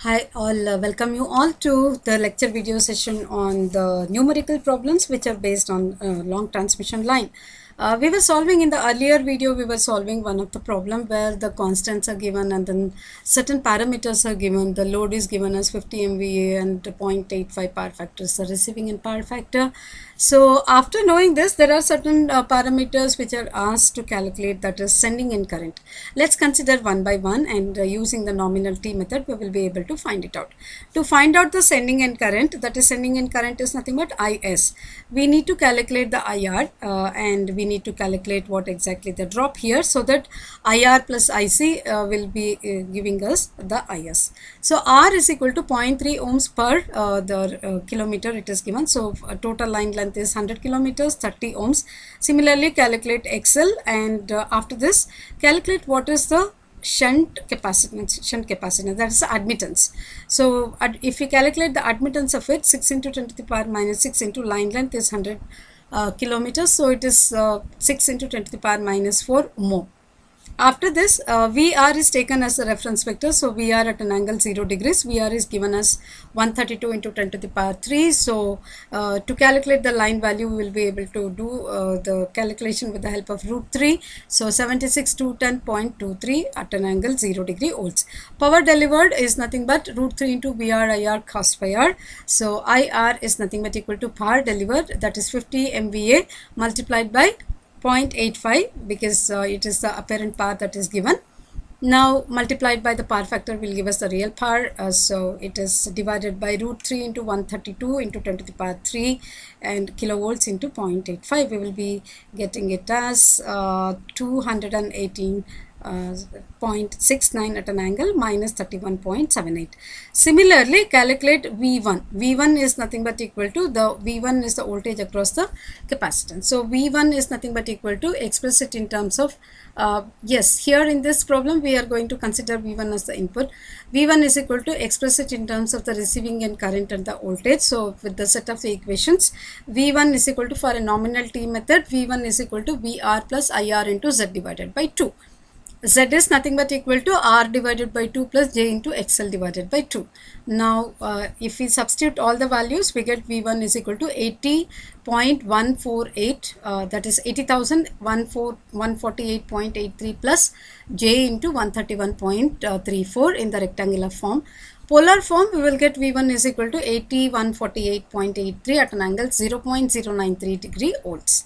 Hi all, welcome you all to the lecture video session on the numerical problems which are based on long transmission line. We were solving in the earlier video, we were solving one of the problem where the constants are given and then certain parameters are given. The load is given as 50 MVA and 0.85 power factor is the receiving and power factor. So after knowing this, there are certain parameters which are asked to calculate, that is sending end current. Let's consider one by one, and using the nominal T method we will be able to find it out. To find out the sending end current, that is sending end current is nothing but IS. We need to calculate the IR and we need to calculate what exactly the drop here, so that IR plus IC will be giving us the IS. So R is equal to 0.3 ohms per the kilometer it is given. So total line length is 100 kilometers, 30 ohms. Similarly, calculate XL, and after this calculate what is the shunt capacitance, that is admittance. So if we calculate the admittance of it, 6 into 10 to the power minus 6 into line length is 100 kilometers, so it is 6 into 10 to the power minus 4 mho. After this, VR is taken as a reference vector. So VR at an angle 0 degrees. VR is given as 132 into 10 to the power 3. So to calculate the line value, we will be able to do the calculation with the help of root 3. So 76 to 10.23 at an angle 0 degree volts. Power delivered is nothing but root 3 into VR IR cos phi r. So IR is nothing but equal to power delivered, that is 50 MVA multiplied by 0.85, because it is the apparent power that is given. Now multiplied by the power factor will give us the real power. So it is divided by root 3 into 132 into 10 to the power 3 and kilovolts into 0.85. We will be getting it as 218 0.69 at an angle minus 31.78. Similarly, calculate V1. V1 is nothing but equal to V1 is the voltage across the capacitance. So V1 is nothing but equal to, express it in terms of yes, here in this problem we are going to consider V1 as the input. V1 is equal to, express it in terms of the receiving end current and the voltage. So with the set of the equations, V1 is equal to, for a nominal T method, V1 is equal to VR plus IR into Z divided by 2. Z is nothing but equal to R divided by 2 plus J into XL divided by 2. Now, if we substitute all the values, we get V1 is equal to 80.148, that is 80,148.83 plus J into 131.34 in the rectangular form. Polar form, we will get V1 is equal to 8148.83 at an angle 0.093 degree volts.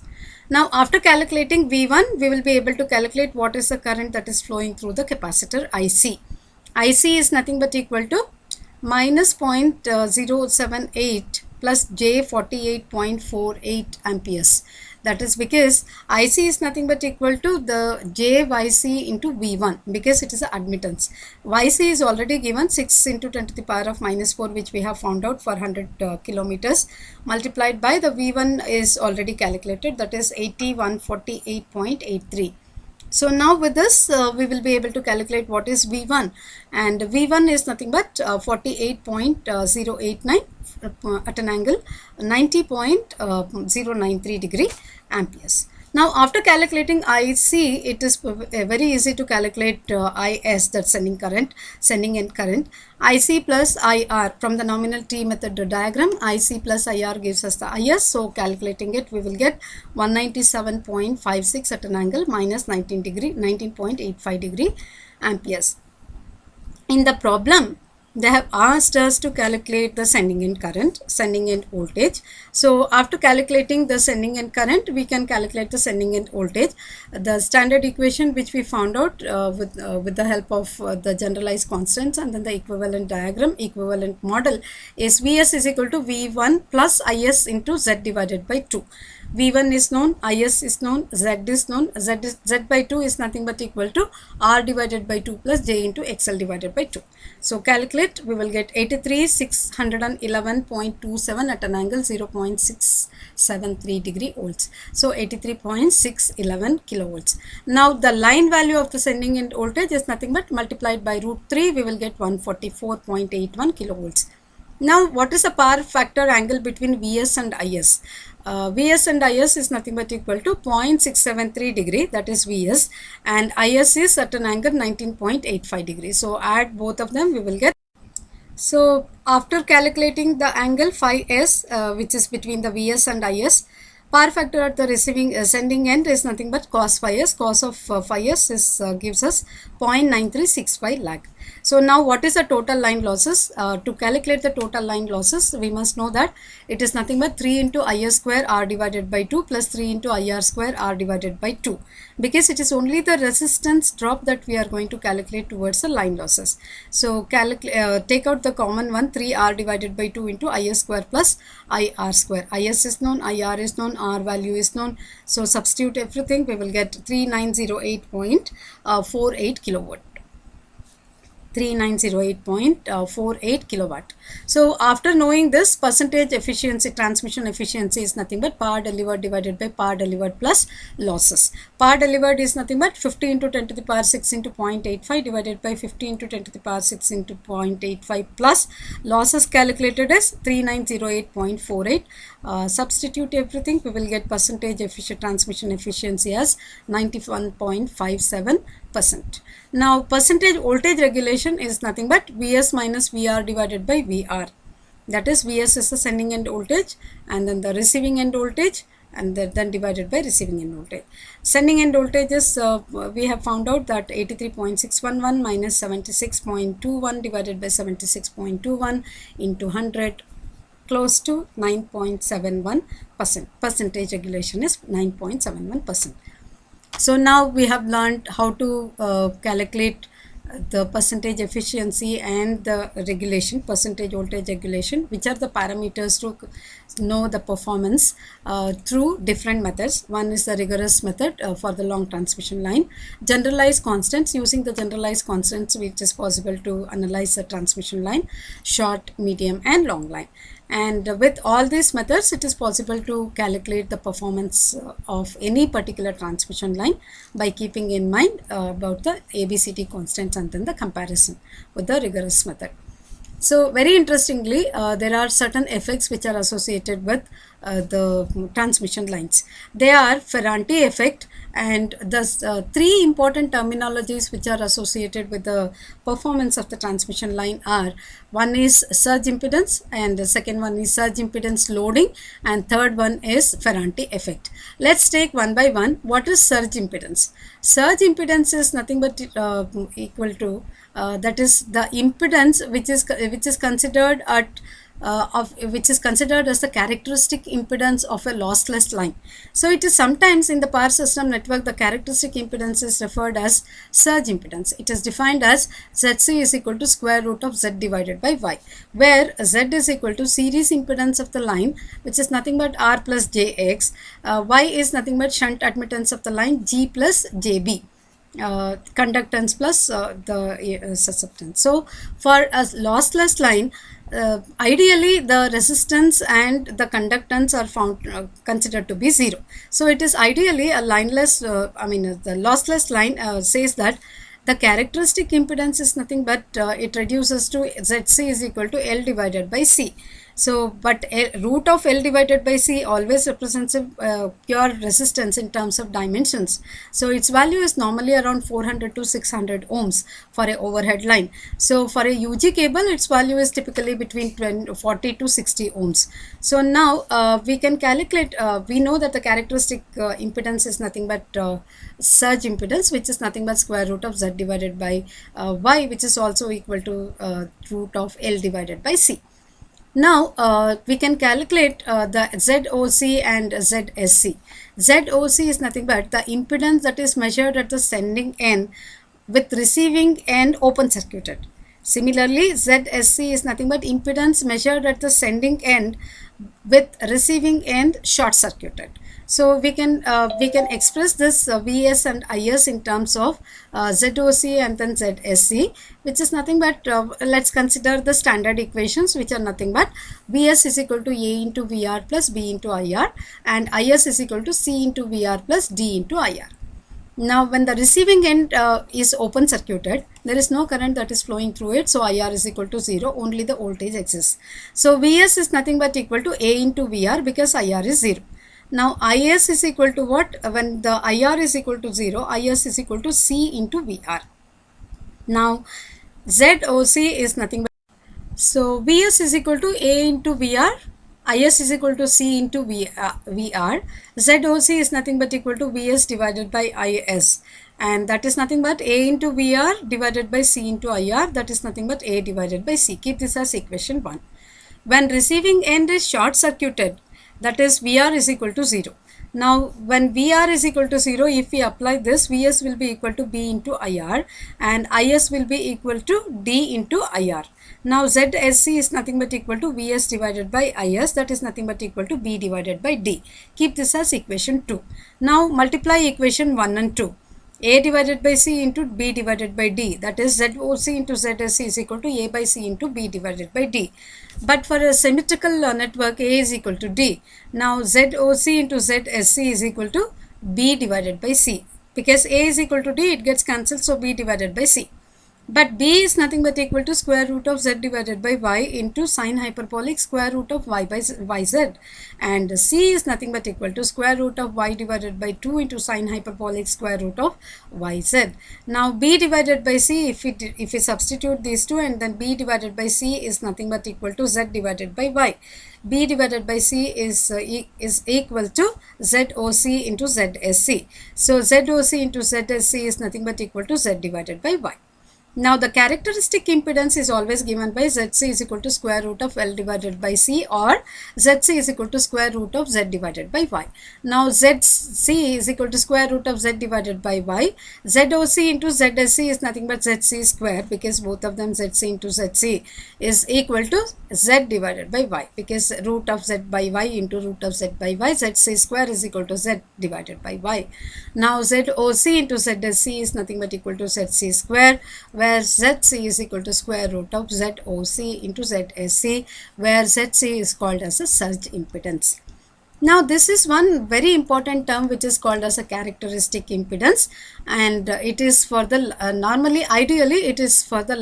Now, after calculating V1, we will be able to calculate what is the current that is flowing through the capacitor IC. IC is nothing but equal to minus 0.078 plus J 48.48 amperes. That is because IC is nothing but equal to the JYC into V1, because it is a admittance. YC is already given 6 into 10 to the power of minus 4, which we have found out for 100 kilometers, multiplied by the V1 is already calculated, that is 8148.83. So now with this, we will be able to calculate what is V1, and V1 is nothing but 48.089 at an angle 90.093 degree amperes. Now after calculating IC, it is very easy to calculate IS, that sending end current. IC plus IR, from the nominal T method diagram, IC plus IR gives us the IS. So calculating it, we will get 197.56 at an angle minus 19.85 degree amperes. In the problem, they have asked us to calculate the sending end current, sending end voltage. So after calculating the sending end current, we can calculate the sending end voltage. The standard equation which we found out with the help of the generalized constants and then the equivalent diagram, equivalent model, is Vs is equal to V1 plus Is into Z divided by 2. V1 is known, Is is known, Z is known. Z by 2 is nothing but equal to R divided by 2 plus J into XL divided by 2. So calculate, we will get 83,611.27 at an angle 0.673 degree volts. So 83.611 kilovolts. Now the line value of the sending end voltage is nothing but multiplied by root 3, we will get 144.81 kilovolts. Now, what is the power factor angle between Vs and Is? Vs and Is is nothing but equal to 0.673 degree, that is Vs, and Is is at an angle 19.85 degree. So add both of them, we will get So after calculating the angle phi s, which is between the Vs and Is, power factor at the receiving sending end is nothing but cos phi s. Cos of phi s is, gives us 0.9365 lakh. So now what is the total line losses? To calculate the total line losses, we must know that it is nothing but 3 into IS square R divided by 2 plus 3 into IR square R divided by 2, because it is only the resistance drop that we are going to calculate towards the line losses. So take out the common one, 3R divided by 2 into IS square plus IR square. IS is known, IR is known, R value is known. So substitute everything, we will get 3908.48 kilowatt. 3908.48 kilowatt. So after knowing this, percentage efficiency, transmission efficiency is nothing but power delivered divided by power delivered plus losses. Power delivered is nothing but 50 into 10 to the power 6 into 0.85 divided by 50 into 10 to the power 6 into 0.85 plus losses calculated as 3908.48. Substitute everything, we will get percentage transmission efficiency as 91.57%. Now percentage voltage regulation is nothing but Vs minus Vr divided by Vr. That is, Vs is the sending end voltage and then the receiving end voltage, and then divided by receiving end voltage. Sending end voltage is, we have found out that 83.611 minus 76.21 divided by 76.21 into 100, close to 9.71%. Percentage regulation is 9.71%. So now we have learned how to calculate the percentage efficiency and the regulation, percentage voltage regulation, which are the parameters to know the performance through different methods. One is the rigorous method for the long transmission line. Generalized constants, using the generalized constants which is possible to analyze the transmission line, short, medium and long line. And with all these methods, it is possible to calculate the performance of any particular transmission line by keeping in mind about the ABCD constants and then the comparison with the rigorous method. So very interestingly, there are certain effects which are associated with the transmission lines. They are Ferranti effect, and the three important terminologies which are associated with the performance of the transmission line are: one is surge impedance, and the second one is surge impedance loading, and third one is Ferranti effect. Let's take one by one. What is surge impedance? Surge impedance is nothing but equal to that is the impedance which is considered at which is considered as the characteristic impedance of a lossless line. So it is sometimes in the power system network, the characteristic impedance is referred as surge impedance. It is defined as ZC is equal to square root of Z divided by Y, where Z is equal to series impedance of the line, which is nothing but R plus JX. Y is nothing but shunt admittance of the line, G plus JB. Conductance plus the susceptance. So for a lossless line, ideally the resistance and the conductance are found considered to be 0. So it is ideally a lineless, the lossless line says that the characteristic impedance is nothing but it reduces to ZC is equal to L divided by C. So, but root of L divided by C always represents a pure resistance in terms of dimensions. So, its value is normally around 400 to 600 ohms for a overhead line. So, for a UG cable, its value is typically between 40 to 60 ohms. So, now we can calculate, we know that the characteristic impedance is nothing but surge impedance, which is nothing but square root of Z divided by Y, which is also equal to root of L divided by C. Now we can calculate the ZOC and ZSC. ZOC is nothing but the impedance that is measured at the sending end with receiving end open circuited. Similarly, ZSC is nothing but impedance measured at the sending end with receiving end short circuited. So we can express this Vs and Is in terms of ZOC and then ZSC, which is nothing but let's consider the standard equations, which are nothing but Vs is equal to A into Vr plus B into Ir, and Is is equal to C into Vr plus D into Ir. Now when the receiving end is open circuited, there is no current that is flowing through it, so IR is equal to 0, only the voltage exists. So Vs is nothing but equal to A into Vr because IR is 0. Now Is is equal to what? When the IR is equal to 0, Is is equal to C into Vr. Now ZOC is nothing but So Vs is equal to A into Vr, Is is equal to C into Vr, ZOC is nothing but equal to Vs divided by Is, and that is nothing but A into Vr divided by C into Ir, that is nothing but A divided by C. Keep this as equation 1. When receiving end is short circuited, that is Vr is equal to 0. Now when Vr is equal to 0, if we apply this, Vs will be equal to B into Ir and Is will be equal to D into Ir. Now ZSC is nothing but equal to Vs divided by Is, that is nothing but equal to B divided by D. Keep this as equation 2. Now multiply equation 1 and 2. A divided by C into B divided by D, that is ZOC into ZSC is equal to A by C into B divided by D. But for a symmetrical network, A is equal to D. Now ZOC into ZSC is equal to B divided by C. Because A is equal to D, it gets cancelled, so B divided by C. But B is nothing but equal to square root of Z divided by Y into sine hyperbolic square root of Y by YZ. And C is nothing but equal to square root of Y divided by 2 into sine hyperbolic square root of YZ. Now B divided by C, if we substitute these two, and then B divided by C is nothing but equal to Z divided by Y. B divided by C is equal to ZOC into ZSC. So ZOC into ZSC is nothing but equal to Z divided by Y. Now the characteristic impedance is always given by Zc is equal to square root of L divided by C, or Zc is equal to square root of Z divided by Y. Now Zc is equal to square root of Z divided by Y. ZOC into ZSC is nothing but Zc square, because both of them Zc into Zc is equal to Z divided by Y, because root of Z by Y into root of Z by Y, Zc square is equal to Z divided by Y. Now ZOC into ZSC is nothing but equal to Zc square, where Zc is equal to square root of ZOC into ZSC, where Zc is called as a surge impedance. Now this is one very important term which is called as a characteristic impedance, and it is for the normally, ideally it is for the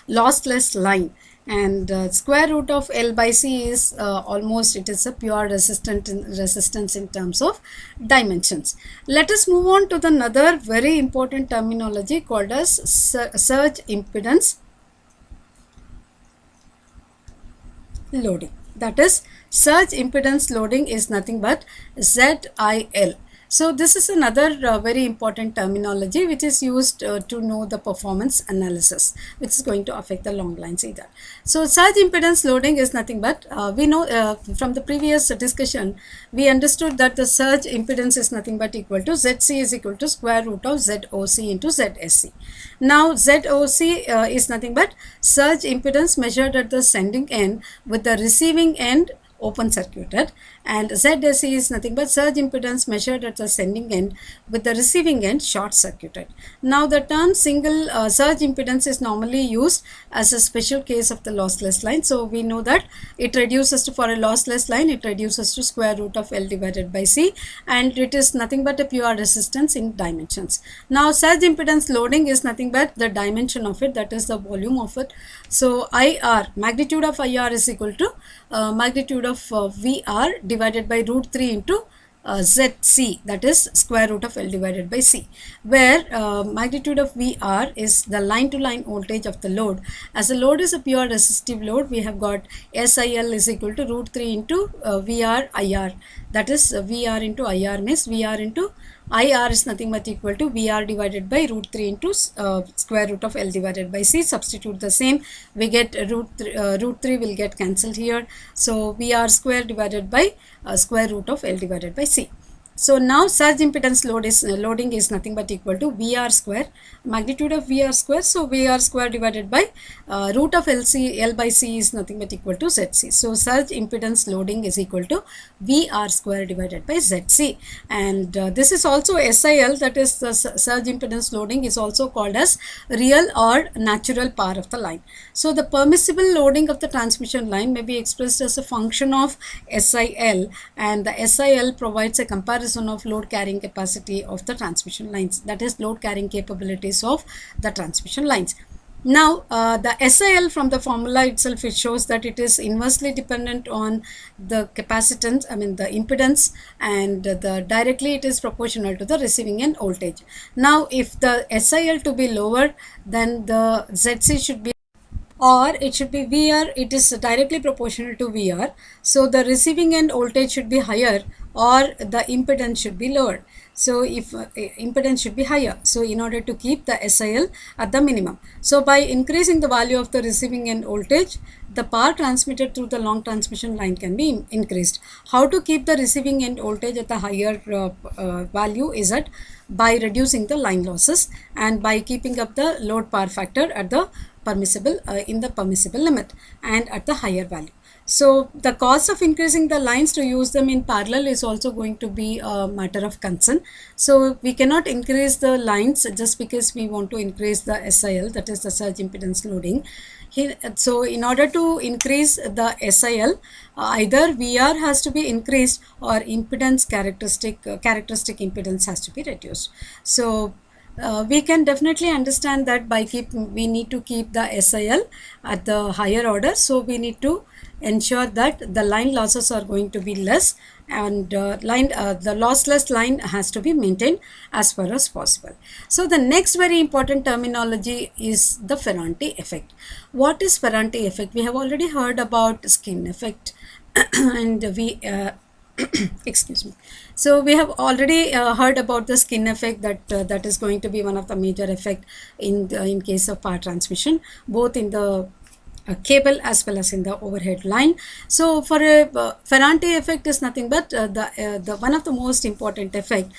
lossless line, and square root of L by C is almost, it is a pure resistance in terms of dimensions. Let us move on to the another very important terminology called as surge impedance loading. That is, surge impedance loading is nothing but ZIL. So this is another very important terminology which is used to know the performance analysis, which is going to affect the long lines either. So surge impedance loading is nothing but, we know from the previous discussion, we understood that the surge impedance is nothing but equal to Zc is equal to square root of ZOC into ZSC. Now ZOC is nothing but surge impedance measured at the sending end with the receiving end open circuited, and ZSC is nothing but surge impedance measured at the sending end with the receiving end short circuited. Now the term single surge impedance is normally used as a special case of the lossless line. So we know that it reduces to, for a lossless line, it reduces to square root of L divided by C, and it is nothing but a pure resistance in dimensions. Now surge impedance loading is nothing but the dimension of it, that is the volume of it. So IR, magnitude of IR is equal to magnitude of VR divided by root 3 into ZC, that is square root of L divided by C, where magnitude of VR is the line to line voltage of the load. As the load is a pure resistive load, we have got SIL is equal to root 3 into VR IR, that is VR into IR means VR into IR is nothing but equal to VR divided by root 3 into square root of L divided by C. Substitute the same, we get root 3 will get cancelled here. So VR square divided by square root of L divided by C. So now surge impedance loading is nothing but equal to VR square, magnitude of VR square. So VR square divided by root of L by C is nothing but equal to ZC. So surge impedance loading is equal to VR square divided by ZC. And this is also SIL, that is the surge impedance loading is also called as real or natural power of the line. So the permissible loading of the transmission line may be expressed as a function of SIL, and the SIL provides a comparison of load carrying capacity of the transmission lines, that is load carrying capabilities of the transmission lines. Now the SIL, from the formula itself, it shows that it is inversely dependent on the capacitance, I mean the impedance, and the directly it is proportional to the receiving end voltage. Now if the SIL to be lower, then the ZC should be or it should be VR, it is directly proportional to VR. So the receiving end voltage should be higher or the impedance should be lower. So if impedance should be higher, so in order to keep the SIL at the minimum, so by increasing the value of the receiving end voltage, the power transmitted through the long transmission line can be increased. How to keep the receiving end voltage at the higher value is that by reducing the line losses and by keeping up the load power factor at the permissible in the permissible limit and at the higher value. So the cost of increasing the lines to use them in parallel is also going to be a matter of concern. So we cannot increase the lines just because we want to increase the SIL, that is the surge impedance loading. So in order to increase the SIL, either VR has to be increased or impedance characteristic impedance has to be reduced. So we can definitely understand that we need to keep the SIL at the higher order. So we need to ensure that the line losses are going to be less, and the lossless line has to be maintained as far as possible. So the next very important terminology is the Ferranti effect. What is Ferranti effect? We have already heard about skin effect and we excuse me. So we have already heard about the skin effect, that is going to be one of the major effect in case of power transmission, both in the cable as well as in the overhead line. So for a Ferranti effect is nothing but the one of the most important effect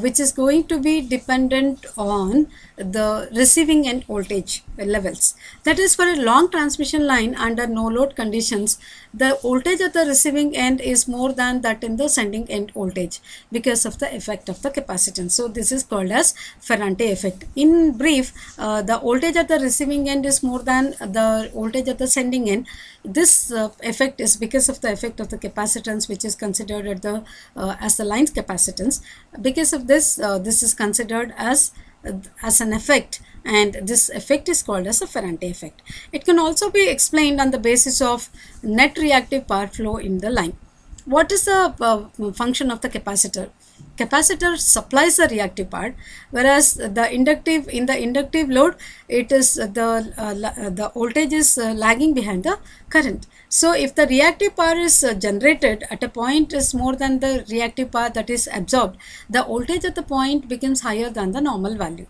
which is going to be dependent on the receiving end voltage levels. That is, for a long transmission line under no load conditions, the voltage at the receiving end is more than that in the sending end voltage because of the effect of the capacitance. So this is called as Ferranti effect. In brief, the voltage at the receiving end is more than the voltage at the sending end. This effect is because of the effect of the capacitance, which is considered at the as the line's capacitance. Because of this, this is considered as an effect, and this effect is called as a Ferranti effect. It can also be explained on the basis of net reactive power flow in the line. What is the function of the capacitor? Capacitor supplies the reactive part, whereas the inductive load, it is the voltage is lagging behind the current. So if the reactive power is generated at a point is more than the reactive power that is absorbed, the voltage at the point becomes higher than the normal value.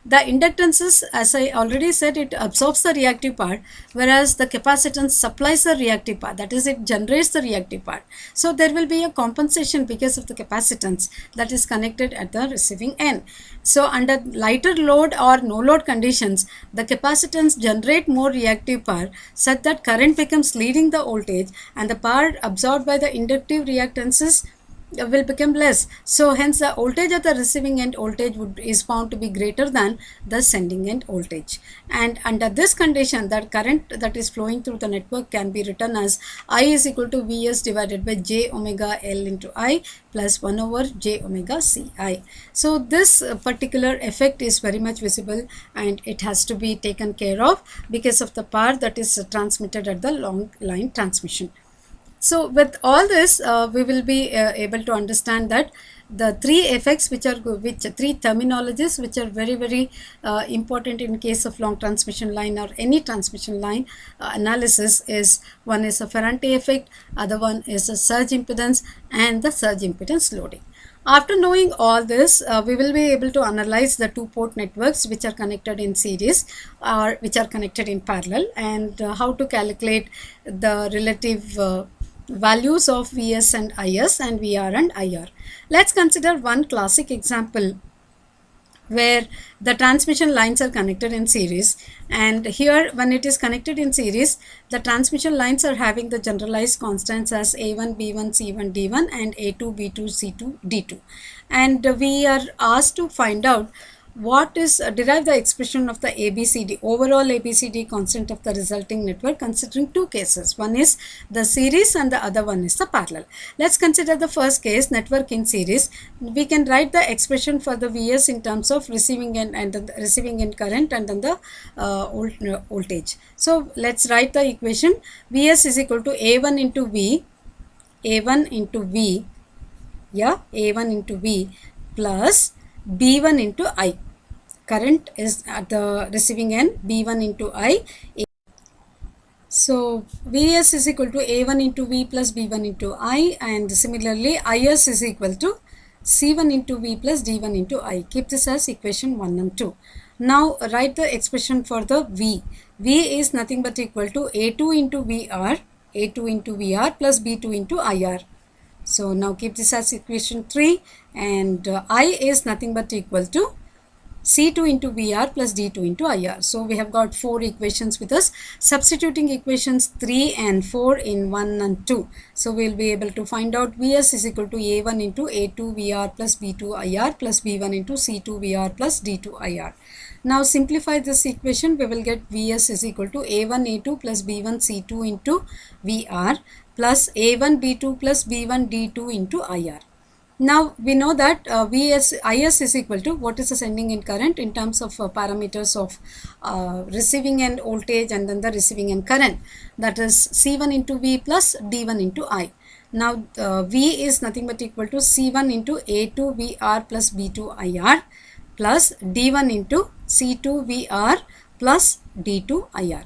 The inductances, as I already said, it absorbs the reactive part, whereas the capacitance supplies the reactive part, that is, it generates the reactive part. So there will be a compensation because of the capacitance that is connected at the receiving end. So under lighter load or no load conditions, the capacitance generate more reactive power such that current becomes leading the voltage, and the power absorbed by the inductive reactances will become less. So hence the voltage at the receiving end voltage is found to be greater than the sending end voltage. And under this condition, that current that is flowing through the network can be written as I is equal to Vs divided by j omega L into I plus 1 over j omega Ci. So this particular effect is very much visible, and it has to be taken care of because of the power that is transmitted at the long line transmission. So with all this, we will be able to understand that the three effects three terminologies which are very important in case of long transmission line or any transmission line analysis is, one is a Ferranti effect, other one is a surge impedance, and the surge impedance loading. After knowing all this, we will be able to analyze the two-port networks which are connected in series or which are connected in parallel, and how to calculate the relative values of Vs and Is and Vr and Ir. Let's consider one classic example where the transmission lines are connected in series, and here when it is connected in series, the transmission lines are having the generalized constants as A1, B1, C1, D1 and A2, B2, C2, D2, and we are asked to find out what is derive the expression of the ABCD, overall ABCD constant of the resulting network, considering two cases. One is the series and the other one is the parallel. Let's consider the first case, network in series. We can write the expression for the Vs in terms of receiving end and the receiving end current and then the voltage. So let's write the equation. Vs is equal to A1 into V, A1 into V, yeah, A1 into V plus B1 into I. Current is at the receiving end, B1 into I. So Vs is equal to A1 into V plus B1 into I, and similarly Is is equal to C1 into V plus D1 into I. Keep this as equation 1 and 2. Now write the expression for the V. V is nothing but equal to A2 into VR, A2 into VR plus B2 into IR. So now keep this as equation 3, and I is nothing but equal to C2 into VR plus D2 into IR. So we have got 4 equations with us. Substituting equations 3 and 4 in 1 and 2. So we will be able to find out Vs is equal to A1 into A2 VR plus B2 IR plus B1 into C2 VR plus D2 IR. Now simplify this equation. We will get Vs is equal to A1 A2 plus B1 C2 into VR plus A1 B2 plus B1 D2 into IR. Now we know that Is is equal to what is the sending end current in terms of parameters of receiving end voltage and then the receiving end current, that is C1 into V plus D1 into I. Now V is nothing but equal to C1 into A2 VR plus B2 IR plus D1 into C2 VR plus D2 IR.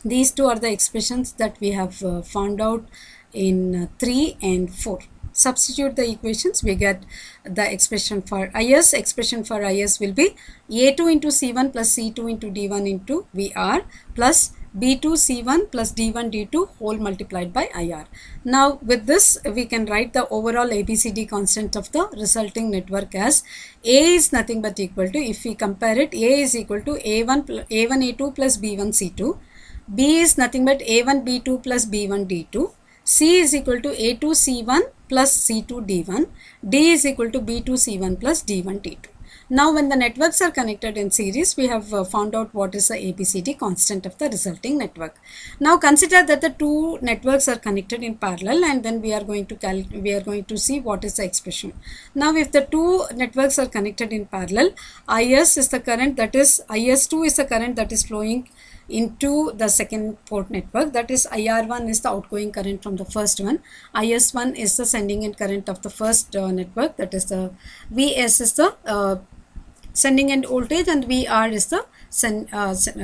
These two are the expressions that we have found out in 3 and 4. Substitute the equations, we get the expression for Is. Expression for Is will be A2 into C1 plus C2 into D1 into VR plus B2 C1 plus D1 D2 whole multiplied by IR. Now with this we can write the overall ABCD constant of the resulting network as A is nothing but equal to, if we compare it, A is equal to A1 A2 plus B1 C2, B is nothing but A1 B2 plus B1 D2, C is equal to A2 C1 plus C2 D1, D is equal to B2 C1 plus D1 D2. Now when the networks are connected in series, we have found out what is the ABCD constant of the resulting network. Now consider that the two networks are connected in parallel, and then we are going to see what is the expression. Now if the two networks are connected in parallel, Is is the current, that is Is2 is the current that is flowing into the second port network, that is IR1 is the outgoing current from the first one, IS1 is the sending end current of the first network, that is the Vs is the sending end voltage and VR is the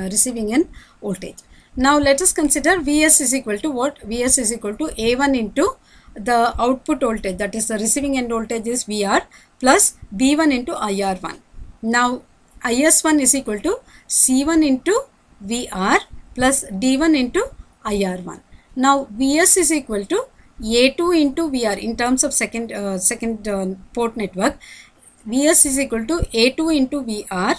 receiving end voltage. Now let us consider Vs is equal to what? Vs is equal to A1 into the output voltage, that is the receiving end voltage is VR plus B1 into IR1. Now IS1 is equal to C1 into VR plus D1 into IR1. Now Vs is equal to A2 into VR in terms of second port network. Vs is equal to A2 into VR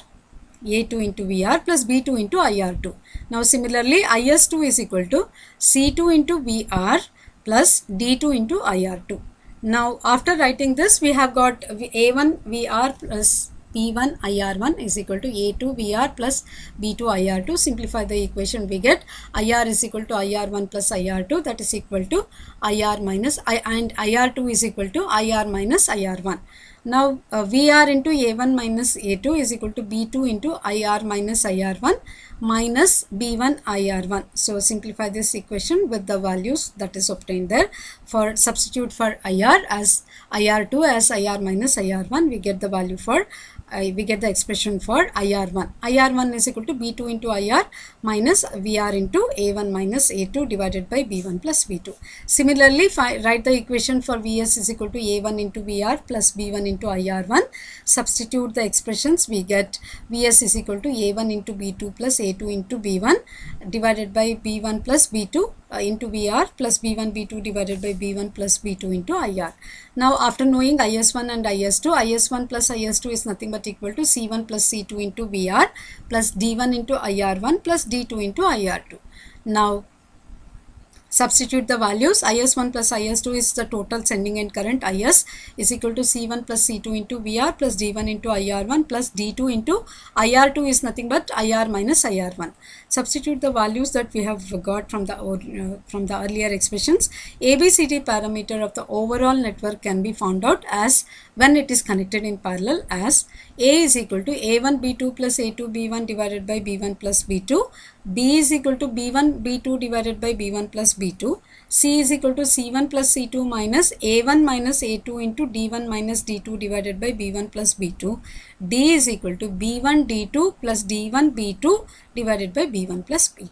plus B2 into IR2. Now similarly Is2 is equal to C2 into VR plus D2 into IR2. Now after writing this, we have got A1 VR plus P1 IR1 is equal to A2 VR plus B2 IR2. Simplify the equation, we get IR is equal to IR1 plus IR2, that is equal to IR minus I, and IR2 is equal to IR minus IR1. Now VR into A1 minus A2 is equal to B2 into IR minus IR1 minus B1 IR1. So simplify this equation with the values that is obtained there. For substitute for IR as IR2 as IR minus IR1, we get the value for we get the expression for IR1. IR1 is equal to B2 into IR minus VR into A1 minus A2 divided by B1 plus B2. Similarly, write the equation for Vs is equal to A1 into VR plus B1 into IR1. Substitute the expressions, we get Vs is equal to A1 into B2 plus A2 into B1 divided by B1 plus B2 into VR plus B1 B2 divided by B1 plus B2 into IR. Now after knowing Is1 and Is2, Is1 plus Is2 is nothing but equal to C1 plus C2 into VR plus D1 into IR1 plus D2 into IR2. Now substitute the values. Is1 plus Is2 is the total sending end current. Is is equal to C1 plus C2 into VR plus D1 into IR1 plus D2 into IR2 is nothing but IR minus IR1. Substitute the values that we have got from the earlier expressions. ABCD parameter of the overall network can be found out as when it is connected in parallel as A is equal to A1 B2 plus A2 B1 divided by B1 plus B2, B is equal to B1 B2 divided by B1 plus B2, C is equal to C1 plus C2 minus A1 minus A2 into D1 minus D2 divided by B1 plus B2, D is equal to B1 D2 plus D1 B2 divided by B1 plus B2.